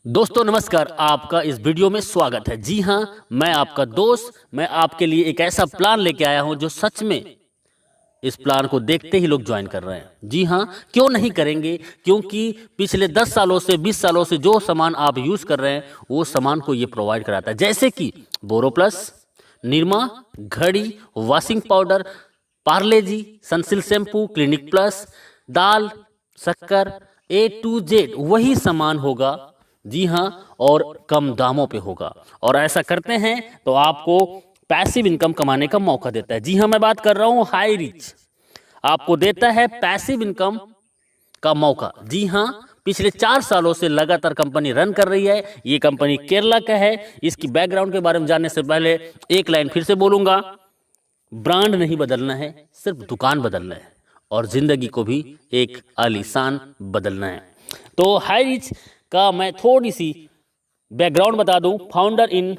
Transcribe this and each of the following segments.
दोस्तों नमस्कार, आपका इस वीडियो में स्वागत है। जी हाँ, मैं आपका दोस्त, मैं आपके लिए एक ऐसा प्लान लेके आया हूं जो सच में इस प्लान को देखते ही लोग ज्वाइन कर रहे हैं। जी हाँ, क्यों नहीं करेंगे? क्योंकि पिछले 10 सालों से 20 सालों से जो सामान आप यूज कर रहे हैं वो सामान को ये प्रोवाइड कराता है, जैसे कि बोरो प्लस, निरमा, घड़ी, वॉशिंग पाउडर, पार्ले जी, सनसिल्क शैम्पू, क्लिनिक प्लस, दाल, शक्कर, A to Z वही सामान होगा। जी हाँ, और कम दामों पे होगा। और ऐसा करते हैं तो आपको पैसिव इनकम कमाने का मौका देता है। जी हाँ, मैं बात कर रहा हूँ हाई रिच, आपको देता है पैसिव इनकम का मौका। जी हाँ, पिछले 4 सालों से लगातार कंपनी रन कर रही है। ये कंपनी केरला का है। इसकी बैकग्राउंड के बारे में जानने से पहले एक लाइन फिर से बोलूंगा, ब्रांड नहीं बदलना है, सिर्फ दुकान बदलना है और जिंदगी को भी एक आलीशान बदलना है। तो हाई रिच का मैं थोड़ी सी बैकग्राउंड बता दूं। फाउंडर इन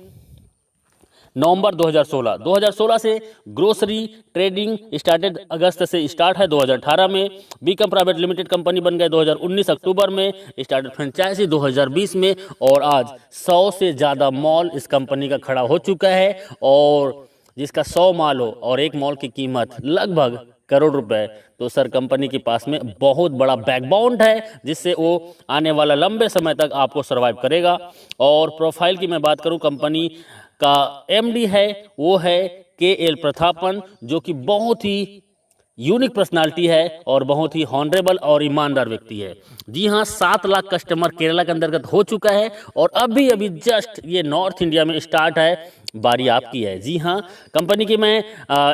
नवंबर 2016 से ग्रोसरी ट्रेडिंग स्टार्टेड, अगस्त से स्टार्ट है 2018 में। बीकम प्राइवेट लिमिटेड कंपनी बन गए 2019 अक्टूबर में। स्टार्टेड फ्रेंचाइजी 2020 में और आज 100 से ज़्यादा मॉल इस कंपनी का खड़ा हो चुका है। और जिसका 100 मॉल हो और एक मॉल की कीमत लगभग करोड़ रुपए, तो सर कंपनी के पास में बहुत बड़ा बैकबोन है जिससे वो आने वाला लंबे समय तक आपको सरवाइव करेगा। और प्रोफाइल की मैं बात करूं, कंपनी का एमडी है वो है KL प्रतापन, जो कि बहुत ही यूनिक पर्सनालिटी है और बहुत ही हॉनरेबल और ईमानदार व्यक्ति है। जी हाँ, 7 लाख कस्टमर केरला के अंतर्गत हो चुका है और अभी अभी जस्ट ये नॉर्थ इंडिया में स्टार्ट है, बारी आपकी है। जी हाँ, कंपनी की मैं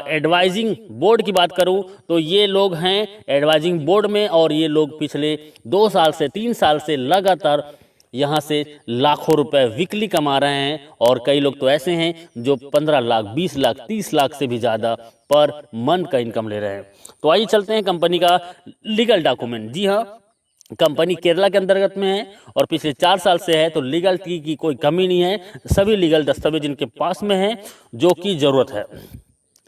एडवाइजिंग बोर्ड की बात करूं तो ये लोग हैं एडवाइजिंग बोर्ड में और ये लोग पिछले 2 साल से 3 साल से लगातार यहाँ से लाखों रुपए वीकली कमा रहे हैं। और कई लोग तो ऐसे हैं जो 15 लाख, 20 लाख, 30 लाख से भी ज़्यादा पर मंथ का इनकम ले रहे हैं। तो आइए चलते हैं कंपनी का लीगल डॉक्यूमेंट। जी हाँ, कंपनी केरला के अंतर्गत में है और पिछले 4 साल से है, तो लीगल की कोई कमी नहीं है। सभी लीगल दस्तावेज इनके पास में है जो कि ज़रूरत है।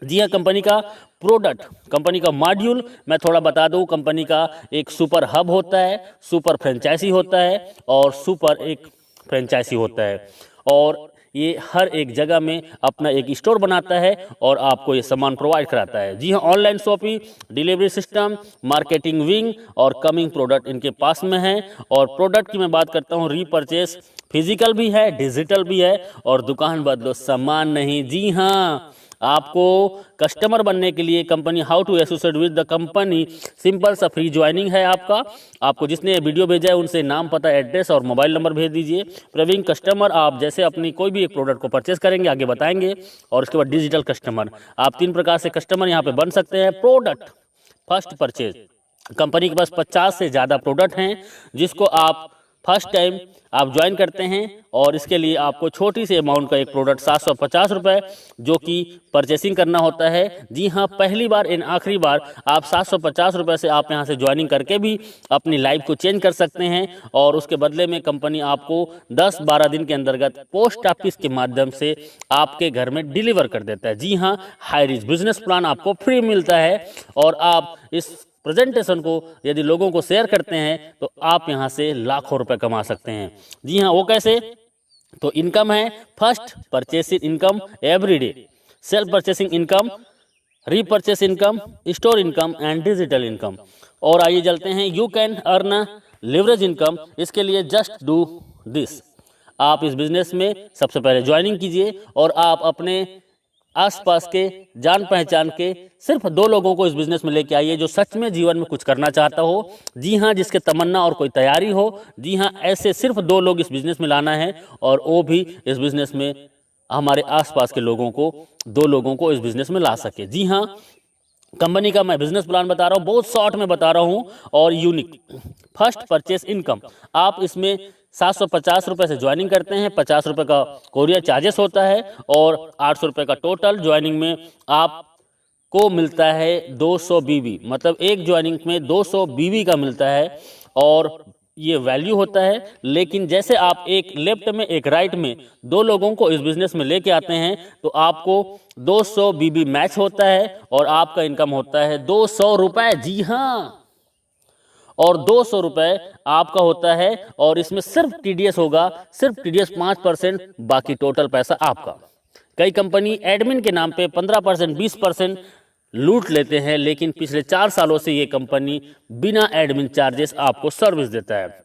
जी हाँ, कंपनी का प्रोडक्ट, कंपनी का मॉड्यूल मैं थोड़ा बता दूं। कंपनी का एक सुपर हब होता है, सुपर फ्रेंचाइजी होता है और सुपर एक फ्रेंचाइजी होता है। और ये हर एक जगह में अपना एक स्टोर बनाता है और आपको ये सामान प्रोवाइड कराता है। जी हाँ, online shopping, delivery system, marketing wing और कमिंग प्रोडक्ट इनके पास में है। और प्रोडक्ट की मैं बात करता हूँ, रीपरचेस फिजिकल भी है, डिजिटल भी है और दुकान बदलो सामान नहीं। जी हाँ, आपको कस्टमर बनने के लिए company how to associate with the company, simple सा फ्री ज्वाइनिंग है आपको जिसने वीडियो भेजा है उनसे नाम, पता, एड्रेस और मोबाइल नंबर भेज दीजिए। प्रवीण कस्टमर, आप जैसे अपनी कोई भी एक प्रोडक्ट को परचेस करेंगे आगे बताएंगे। और उसके बाद डिजिटल कस्टमर, आप 3 प्रकार से कस्टमर यहाँ पे बन सकते हैं। प्रोडक्ट फर्स्ट परचेज, कंपनी के पास 50 से ज़्यादा प्रोडक्ट हैं जिसको आप फर्स्ट टाइम आप ज्वाइन करते हैं और इसके लिए आपको छोटी सी अमाउंट का एक प्रोडक्ट 750 रुपये जो कि परचेसिंग करना होता है। जी हाँ, पहली बार इन आखिरी बार आप 750 रुपये से आप यहाँ से ज्वाइनिंग करके भी अपनी लाइफ को चेंज कर सकते हैं। और उसके बदले में कंपनी आपको 10-12 दिन के अंतर्गत पोस्ट ऑफिस के माध्यम से आपके घर में डिलीवर कर देता है। जी हाँ, हाई रिच बिजनेस प्लान आपको फ्री मिलता है और आप इस प्रेजेंटेशन को यदि लोगों को शेयर करते हैं तो आप यहां से लाखों रुपए कमा सकते हैं। जी हाँ, वो कैसे? तो इनकम है first purchasing income everyday, self purchasing income, repurchase income, store income and digital income. और आइए चलते हैं, you can earn leverage income. इसके लिए जस्ट डू दिस, आप इस बिजनेस में सबसे पहले ज्वाइनिंग कीजिए और आप अपने आसपास के जान पहचान के सिर्फ 2 लोगों को इस बिजनेस में लेके आइए जो सच में जीवन में कुछ करना चाहता हो। जी हाँ, जिसके तमन्ना और कोई तैयारी हो। जी हाँ, ऐसे सिर्फ 2 लोग इस बिजनेस में लाना है और वो भी इस बिजनेस में हमारे आसपास के लोगों को, 2 लोगों को इस बिजनेस में ला सके। जी हाँ, कंपनी का मैं बिजनेस प्लान बता रहा हूँ, बहुत शॉर्ट में बता रहा हूँ और यूनिक। फर्स्ट परचेस इनकम, आप इसमें 750 रुपये से ज्वाइनिंग करते हैं, 50 रुपये का कोरियर चार्जेस होता है और 800 रुपये का टोटल ज्वाइनिंग में आपको मिलता है 200 बीबी, मतलब एक ज्वाइनिंग में 200 बीबी का मिलता है और ये वैल्यू होता है। लेकिन जैसे आप एक लेफ्ट में एक राइट में 2 लोगों को इस बिजनेस में लेके आते हैं तो आपको 200 बीबी मैच होता है और आपका इनकम होता है 200 रुपये। जी हाँ, और 200 रुपये आपका होता है। और इसमें सिर्फ टीडीएस होगा, सिर्फ टीडीएस 5%, बाकी टोटल पैसा आपका। कई कंपनी एडमिन के नाम पे 15%, 20% लूट लेते हैं, लेकिन पिछले 4 सालों से ये कंपनी बिना एडमिन चार्जेस आपको सर्विस देता है।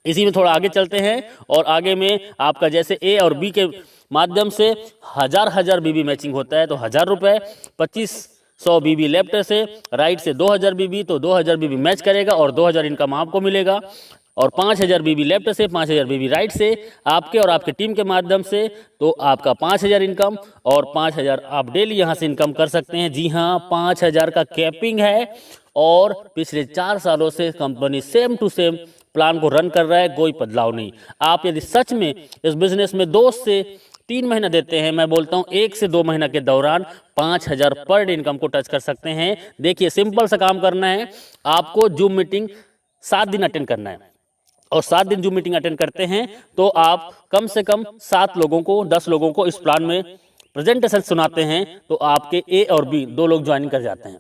इसी में थोड़ा आगे चलते हैं और आगे में आपका जैसे ए और बी के माध्यम से हजार बीबी मैचिंग होता है तो 1000 रुपये, 2500 बीबी लेफ्ट से, राइट से 2000 बीबी, तो 2000 बीबी मैच करेगा और 2000 इनकम आपको मिलेगा। और 5000 बीबी लेफ्ट से, 5000 बीबी राइट से आपके और आपके टीम के माध्यम से, तो आपका 5000 इनकम और 5000 आप डेली यहाँ से इनकम कर सकते हैं। जी हाँ, 5000 का कैपिंग है और पिछले 4 सालों से company same to same plan को रन कर रहा है, कोई बदलाव नहीं। आप यदि सच में इस बिजनेस में 2 से 3 महीना देते हैं, मैं बोलता हूं 1 से 2 महीना के दौरान 5000 पर डे इनकम को टच कर सकते हैं। देखिए, सिंपल सा काम करना है, आपको जूम मीटिंग 7 दिन अटेंड करना है और 7 दिन जूम मीटिंग अटेंड करते हैं तो आप कम से कम 7 लोगों को, 10 लोगों को इस प्लान में प्रेजेंटेशन सुनाते हैं, तो आपके ए और बी 2 लोग ज्वाइनिंग कर जाते हैं।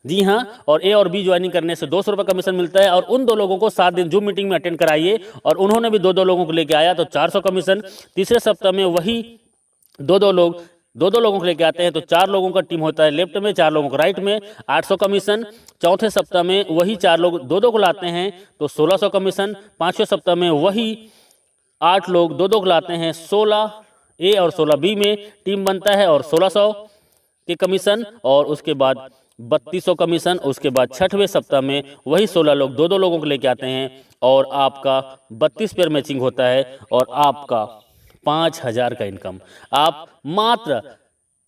जी हाँ, और ए और बी ज्वाइनिंग करने से 200 रुपये कमीशन मिलता है। और उन 2 लोगों को 7 दिन जूम मीटिंग में अटेंड कराइए और उन्होंने भी 2-2 लोगों को लेके आया तो 400 कमीशन। तीसरे सप्ताह में वही 2-2 लोगों को लेके आते हैं तो 4 लोगों का टीम होता है लेफ्ट में, 4 लोगों को राइट में, 800 कमीशन। चौथे सप्ताह में वही 4 लोग 2-2 को लाते हैं तो 1600 कमीशन। 5वें सप्ताह में वही 8 लोग 2-2 को लाते हैं, 16 ए और 16 बी में टीम बनता है और 1600 के कमीशन। और उसके बाद 3200 कमीशन। उसके बाद 6वें सप्ताह में वही 16 लोग 2-2 लोगों को लेके आते हैं और आपका 32 पेयर मैचिंग होता है और आपका 5000 का इनकम। आप मात्र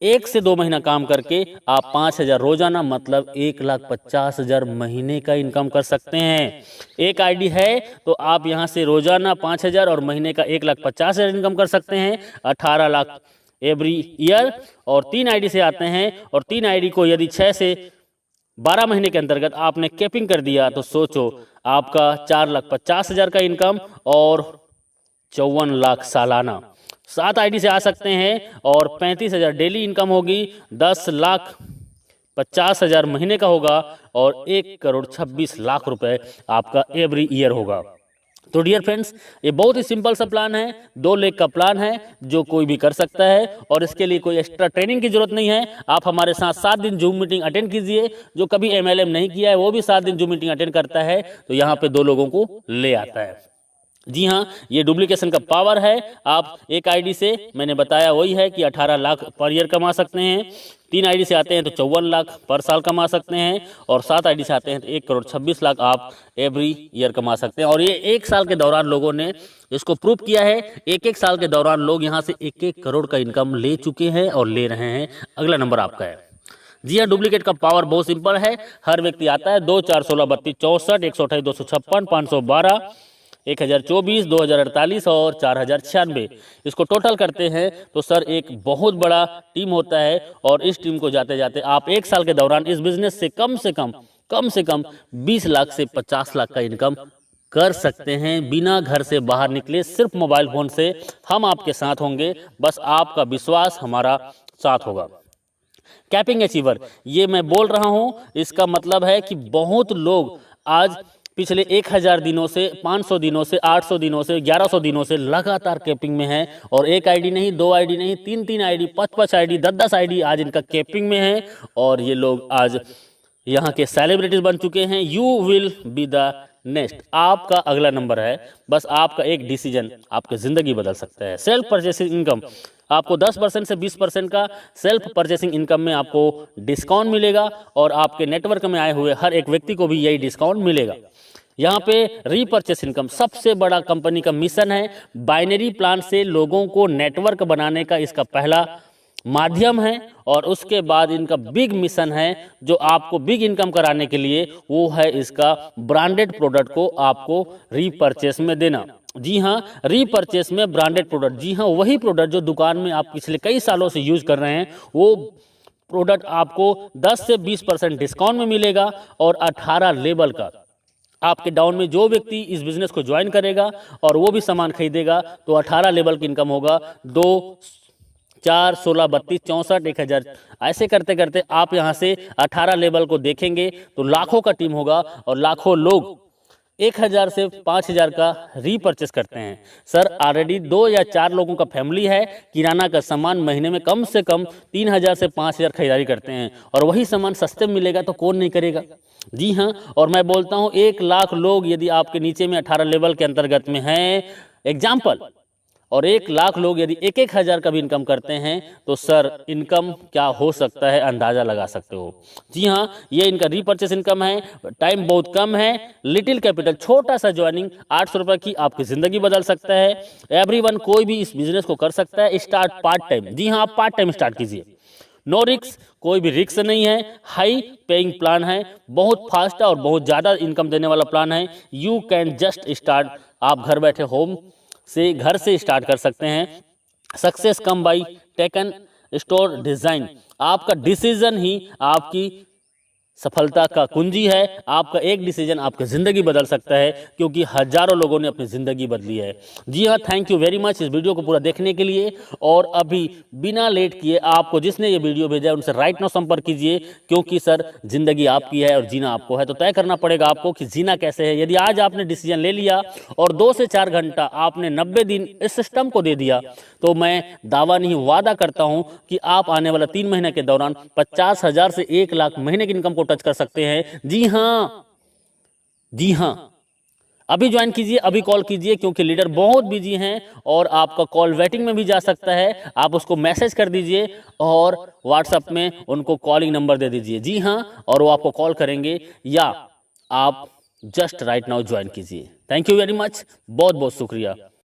1 से 2 महीना काम करके आप 5000 रोजाना, मतलब 1,50,000 महीने का इनकम कर सकते हैं। एक आईडी है तो आप यहां से रोजाना 5000 और महीने का 1,50,000 इनकम कर सकते हैं, 18 लाख एवरी ईयर। और 3 आईडी से आते हैं और 3 आईडी को यदि 6 से 12 महीने के अंतर्गत आपने कैपिंग कर दिया तो सोचो आपका 4,50,000 का इनकम और 54 लाख सालाना। 7 आईडी से आ सकते हैं और 35,000 डेली इनकम होगी, 10,50,000 महीने का होगा और 1,26,00,000 रुपए आपका एवरी ईयर होगा। तो डियर फ्रेंड्स, ये बहुत ही सिंपल सा प्लान है, 2 लेग का प्लान है जो कोई भी कर सकता है और इसके लिए कोई एक्स्ट्रा ट्रेनिंग की जरूरत नहीं है। आप हमारे साथ 7 दिन जूम मीटिंग अटेंड कीजिए। जो कभी एमएलएम नहीं किया है वो भी 7 दिन जूम मीटिंग अटेंड करता है तो यहाँ पे 2 लोगों को ले आता है। जी हाँ, ये डुप्लीकेशन का पावर है। आप एक आईडी से, मैंने बताया वही है कि 18 लाख पर ईयर कमा सकते हैं। 3 आईडी से आते हैं तो 54 लाख पर साल कमा सकते हैं और 7 आईडी से आते हैं तो 1,26,00,000 आप एवरी ईयर कमा सकते हैं। और ये 1 साल के दौरान लोगों ने इसको प्रूव किया है। 1-1 साल के दौरान लोग यहाँ से 1-1 करोड़ का इनकम ले चुके हैं और ले रहे हैं। अगला नंबर आपका है। जी हाँ, डुप्लीकेट का पावर बहुत सिंपल है। हर व्यक्ति आता है 2, 4, 16, 32, 64, 128, 256, 512, 1024, 2048 और 4096। इसको टोटल करते हैं तो सर एक बहुत बड़ा टीम होता है और इस टीम को जाते जाते आप 1 साल के दौरान इस बिजनेस से कम से कम 20 लाख से 50 लाख का इनकम कर सकते हैं बिना घर से बाहर निकले, सिर्फ मोबाइल फोन से। हम आपके साथ होंगे, बस आपका विश्वास हमारा साथ होगा। कैपिंग अचीवर, ये मैं बोल रहा हूं, इसका मतलब है कि बहुत लोग आज पिछले 1000 दिनों से, 500 दिनों से, 800 दिनों से, 1100 दिनों से लगातार कैपिंग में है। और 1 आईडी नहीं, 2 आईडी नहीं, 3-3 आईडी, 5-5 आईडी, 10-10 आईडी आज इनका कैपिंग में है और ये लोग आज यहाँ के सेलिब्रिटीज बन चुके हैं। You will be the next. आपका अगला नंबर है। बस आपका एक डिसीजन आपकी जिंदगी बदल सकता है। सेल्फ परचेसिंग इनकम, आपको 10% से 20% का सेल्फ परचेसिंग इनकम में आपको डिस्काउंट मिलेगा और आपके नेटवर्क में आए हुए हर एक व्यक्ति को भी यही डिस्काउंट मिलेगा। यहाँ पे रीपर्चेस इनकम सबसे बड़ा कंपनी का मिशन है। बाइनरी प्लान से लोगों को नेटवर्क बनाने का इसका पहला माध्यम है और उसके बाद इनका बिग मिशन है जो आपको बिग इनकम कराने के लिए, वो है इसका ब्रांडेड प्रोडक्ट को आपको रीपर्चेस में देना। जी हाँ, रीपर्चेस में ब्रांडेड प्रोडक्ट, जी हाँ वही प्रोडक्ट जो दुकान में आप पिछले कई सालों से यूज कर रहे हैं, वो प्रोडक्ट आपको 10 से 20% डिस्काउंट में मिलेगा और 18 लेवल का आपके डाउन में जो व्यक्ति इस बिजनेस को ज्वाइन करेगा और वो भी सामान खरीदेगा तो 18 लेवल की इनकम होगा। 2, 4, 16, 32, 64, 1000 ऐसे करते करते आप यहाँ से 18 लेवल को देखेंगे तो लाखों का टीम होगा और लाखों लोग 1000 से 5000 का रीपर्चेस करते हैं। सर ऑलरेडी 2 या 4 लोगों का फैमिली है, किराना का सामान महीने में कम से कम 3000 से 5000 खरीदारी करते हैं और वही सामान सस्ते में मिलेगा तो कौन नहीं करेगा। जी हाँ, और मैं बोलता हूँ 1 लाख लोग यदि आपके नीचे में 18 लेवल के अंतर्गत में हैं एग्जाम्पल, और 1 लाख लोग यदि 1-1 हज़ार का भी इनकम करते हैं तो सर इनकम क्या हो सकता है अंदाज़ा लगा सकते हो। जी हाँ, ये इनका रीपर्चेस इनकम है, टाइम बहुत कम है, लिटिल कैपिटल, छोटा सा ज्वाइनिंग 800 रुपये की आपकी ज़िंदगी बदल सकता है। एवरीवन कोई भी इस बिजनेस को कर सकता है, स्टार्ट पार्ट टाइम। जी हाँ, आप पार्ट टाइम स्टार्ट कीजिए, नो रिक्स, कोई भी रिक्स नहीं है, हाई पेइंग प्लान है, बहुत फास्ट है और बहुत ज़्यादा इनकम देने वाला प्लान है। यू कैन जस्ट स्टार्ट, आप घर बैठे होम से घर से स्टार्ट कर सकते हैं। Success come by taken store design, आपका डिसीजन ही आपकी सफलता का कुंजी है। आपका एक डिसीजन आपकी ज़िंदगी बदल सकता है, क्योंकि हजारों लोगों ने अपनी ज़िंदगी बदली है। जी हाँ, थैंक यू वेरी मच इस वीडियो को पूरा देखने के लिए। और अभी बिना लेट किए आपको जिसने ये वीडियो भेजा है उनसे राइट नाउ संपर्क कीजिए, क्योंकि सर ज़िंदगी आपकी है और जीना आपको है, तो तय करना पड़ेगा आपको कि जीना कैसे है। यदि आज आपने डिसीजन ले लिया और 2 से 4 घंटा आपने 90 दिन इस सिस्टम को दे दिया, तो मैं दावा नहीं वादा करता हूं कि आप आने वाला 3 महीने के दौरान 50,000 से 1 लाख महीने की इनकम को टच कर सकते हैं। जी हाँ, जी हाँ, अभी ज्वाइन कीजिए, अभी कॉल कीजिए, क्योंकि लीडर बहुत बिजी हैं और आपका कॉल वेटिंग में भी जा सकता है। आप उसको मैसेज कर दीजिए और व्हाट्सएप में उनको कॉलिंग नंबर दे दीजिए। जी हाँ, और वो आपको कॉल करेंगे, या आप जस्ट राइट नाउ ज्वाइन कीजिए। थैंक यू वेरी मच, बहुत बहुत शुक्रिया।